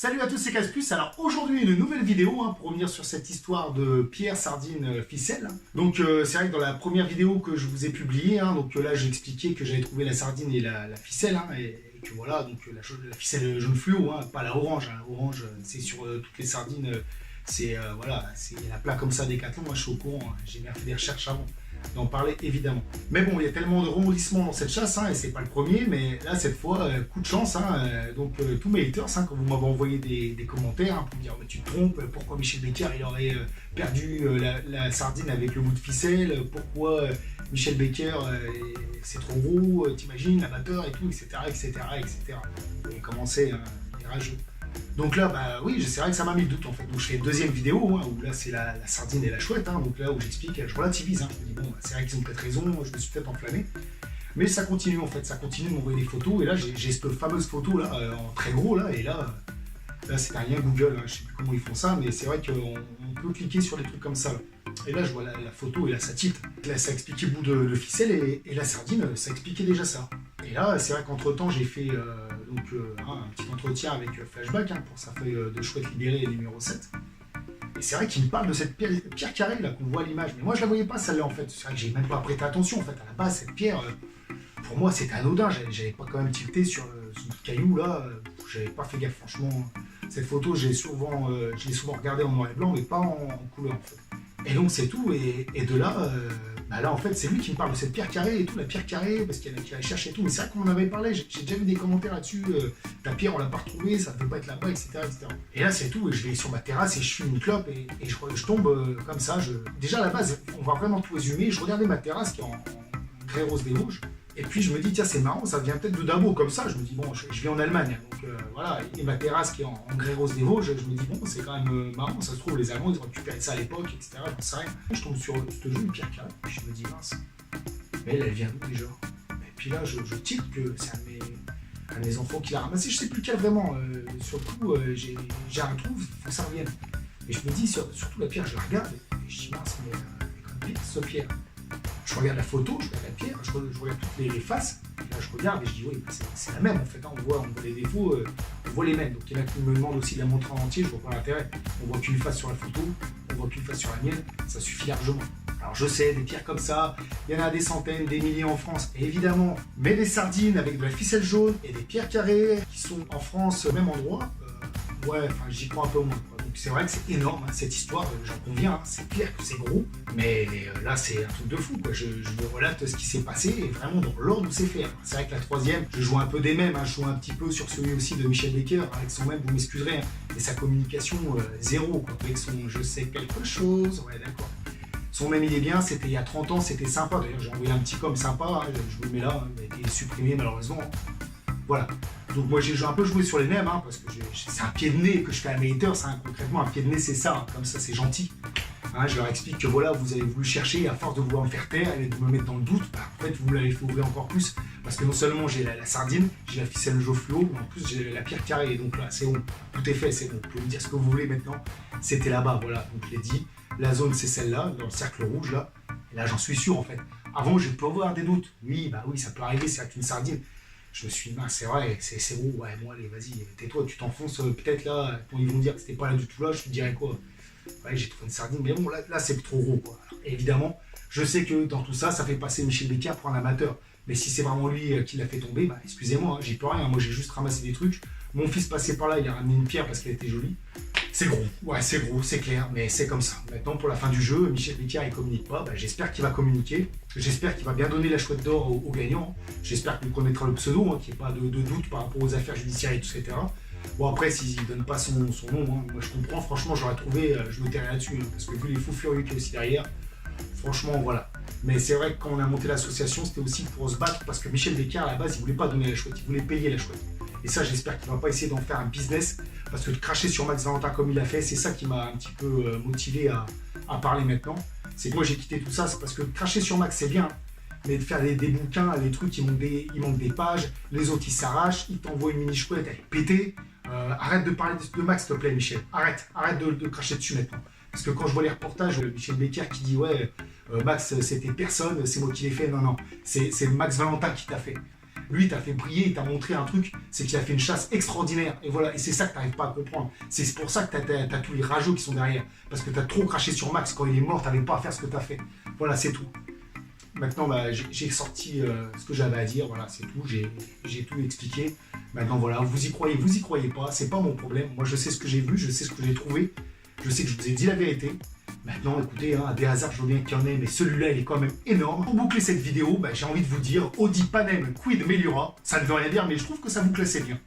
Salut à tous, c'est Casplus. Alors aujourd'hui une nouvelle vidéo pour revenir sur cette histoire de Pierre Sardine Ficelle. Donc c'est vrai que dans la première vidéo que je vous ai publiée, donc là j'ai expliqué que j'avais trouvé la sardine et la ficelle, et que voilà, donc la ficelle jaune fluo, pas la orange. Orange c'est sur toutes les sardines, c'est voilà, c'est la plat comme ça Décathlon, moi je suis au courant, j'ai bien fait des recherches avant d'en parler évidemment. Mais bon, il y a tellement de rebondissements dans cette chasse, et c'est pas le premier, mais là cette fois, coup de chance, donc tous mes haters, quand vous m'avez envoyé des commentaires pour me dire tu te trompes, pourquoi Michel Becker il aurait perdu la sardine avec le bout de ficelle, pourquoi Michel Becker c'est trop gros, t'imagines, l'amateur et tout, etc. etc. etc. Et commencé les rageux. Donc là, bah oui, c'est vrai que ça m'a mis le doute en fait. Donc je fais une deuxième vidéo où là c'est la sardine et la chouette, donc là où j'explique, je relativise. Je me dis bon, c'est vrai qu'ils ont peut-être raison, je me suis peut-être enflammé. Mais ça continue en fait, ça continue de m'envoyer des photos. Et là j'ai cette fameuse photo là, en très gros là, et là c'est un lien Google, je sais plus comment ils font ça, mais c'est vrai qu'on peut cliquer sur des trucs comme ça. Là. Et là je vois la photo et là ça titre. Là ça expliquait le bout de ficelle et la sardine, ça expliquait déjà ça. Et là c'est vrai qu'entre temps j'ai fait un petit entretien avec Flashback pour sa feuille de chouette libérée numéro 7. Et c'est vrai qu'il me parle de cette pierre carrée là qu'on voit à l'image. Mais moi je la voyais pas celle-là en fait. C'est vrai que j'ai même pas prêté attention en fait. À la base cette pierre, pour moi c'était anodin. J'avais pas quand même tilté sur ce caillou là. J'avais pas fait gaffe franchement. Cette photo je l'ai souvent regardée en noir et blanc mais pas en couleur en fait. Et donc c'est tout, et de là, là en fait c'est lui qui me parle de cette pierre carrée et tout, la pierre carrée, parce qu'il y en a qui allaient chercher et tout, mais c'est vrai qu'on en avait parlé, j'ai déjà vu des commentaires là-dessus, ta pierre on l'a pas retrouvée, ça ne peut pas être là-bas, etc., etc. Et là c'est tout, et je vais sur ma terrasse et je fume une clope, et je tombe comme ça, déjà à la base, on va vraiment tout résumer, je regardais ma terrasse qui est en grès rose des Vosges, et puis je me dis tiens c'est marrant, ça vient peut-être de Dabo comme ça, je me dis bon je vis en Allemagne, donc voilà, et ma terrasse qui est en grès rose des Vosges, je me dis bon c'est quand même marrant, ça se trouve les Allemands ils ont récupéré ça à l'époque, etc. J'en sais rien. Je tombe sur cette jolie pierre carrée, puis je me dis mince, mais elle vient d'où déjà? Et puis là je titre que c'est un de mes enfants qui l'a ramassé, je sais plus quel vraiment, surtout j'ai un trou, il faut que ça revienne. Et je me dis surtout la pierre, je la regarde et je dis mince mais comme pire ce pierre. Je regarde la photo, je regarde la pierre, je regarde toutes les faces, et là je regarde et je dis oui, c'est la même en fait, on voit les défauts, on voit les mêmes. Donc il y en a qui me demandent aussi de la montrer en entier, je vois pas l'intérêt. On voit qu'une face sur la photo, on voit qu'une face sur la mienne, ça suffit largement. Alors je sais, des pierres comme ça, il y en a des centaines, des milliers en France, et évidemment, mais des sardines avec de la ficelle jaune et des pierres carrées qui sont en France au même endroit, j'y crois un peu moins. Donc c'est vrai que c'est énorme cette histoire, j'en conviens, c'est clair que c'est gros, mais là c'est un truc de fou, je vous relate ce qui s'est passé et vraiment dans l'ordre où c'est fait. C'est vrai que la troisième, je joue un peu des mêmes, je joue un petit peu sur celui aussi de Michel Becker, avec son même, vous m'excuserez, et sa communication zéro, avec son je sais quelque chose, ouais d'accord. Son même il est bien, c'était il y a 30 ans, c'était sympa, d'ailleurs j'ai envoyé un petit com sympa, je vous le mets là, il a été supprimé malheureusement. Voilà. Donc moi j'ai un peu joué sur les mêmes, parce que c'est un pied de nez que je fais à mes haters, concrètement un pied de nez c'est ça, comme ça c'est gentil. Je leur explique que voilà, vous avez voulu chercher, à force de vouloir me faire taire et de me mettre dans le doute, en fait vous l'avez fait ouvrir encore plus, parce que non seulement j'ai la sardine, j'ai la ficelle jaune fluo, mais en plus j'ai la pierre carrée, donc là c'est bon, tout est fait, c'est bon, vous pouvez me dire ce que vous voulez maintenant, c'était là-bas, voilà, donc je l'ai dit, la zone c'est celle-là, dans le cercle rouge là, et là j'en suis sûr en fait. Avant je peux avoir des doutes, oui ça peut arriver, c'est une sardine. Je me suis dit, c'est vrai, c'est gros, ouais, moi, allez, vas-y, tais-toi, tu t'enfonces peut-être là, quand ils vont dire que c'était pas là du tout là, je te dirais quoi? Ouais, j'ai trouvé une sardine, mais bon, là c'est trop gros, quoi. Alors, évidemment, je sais que dans tout ça, ça fait passer Michel Becker pour un amateur, mais si c'est vraiment lui qui l'a fait tomber, excusez-moi, j'y peux rien, moi j'ai juste ramassé des trucs, mon fils passait par là, il a ramené une pierre parce qu'elle était jolie. C'est gros, c'est clair, mais c'est comme ça. Maintenant, pour la fin du jeu, Michel Becker, il communique pas. J'espère qu'il va communiquer. J'espère qu'il va bien donner la chouette d'or aux gagnants. J'espère qu'il connaîtra le pseudo, qu'il n'y ait pas de doute par rapport aux affaires judiciaires, etc. Bon, après, s'il ne donne pas son nom, moi je comprends. Franchement, j'aurais trouvé, je me tairais là-dessus. Parce que vu les fous furieux qu'il y a aussi derrière, franchement, voilà. Mais c'est vrai que quand on a monté l'association, c'était aussi pour se battre. Parce que Michel Becker, à la base, il voulait pas donner la chouette. Il voulait payer la chouette. Et ça, j'espère qu'il ne va pas essayer d'en faire un business, parce que de cracher sur Max Valentin comme il a fait, c'est ça qui m'a un petit peu motivé à parler maintenant. C'est que moi j'ai quitté tout ça, c'est parce que cracher sur Max c'est bien, mais de faire des bouquins, des trucs, il manque des pages, les autres ils s'arrachent, ils t'envoient une mini chouette, elle est pétée. Arrête de parler de Max s'il te plaît Michel, arrête de cracher dessus maintenant. Parce que quand je vois les reportages, Michel Becker qui dit ouais, Max c'était personne, c'est moi qui l'ai fait, non, c'est Max Valentin qui t'a fait. Lui, il t'a fait briller, il t'a montré un truc, c'est qu'il a fait une chasse extraordinaire. Et voilà, et c'est ça que t'arrives pas à comprendre. C'est pour ça que t'as tous les rageux qui sont derrière. Parce que t'as trop craché sur Max. Quand il est mort, t'avais pas à faire ce que t'as fait. Voilà, c'est tout. Maintenant, bah, j'ai sorti ce que j'avais à dire. Voilà, c'est tout. J'ai tout expliqué. Maintenant, voilà, vous y croyez pas. C'est pas mon problème. Moi, je sais ce que j'ai vu, je sais ce que j'ai trouvé. Je sais que je vous ai dit la vérité. Maintenant, écoutez, hein, des hasards, je veux bien qu'il y en ait, mais celui-là, il est quand même énorme. Pour boucler cette vidéo, bah, j'ai envie de vous dire, Audi Panem Quid Meliora. Ça ne veut rien dire, mais je trouve que ça vous classait bien.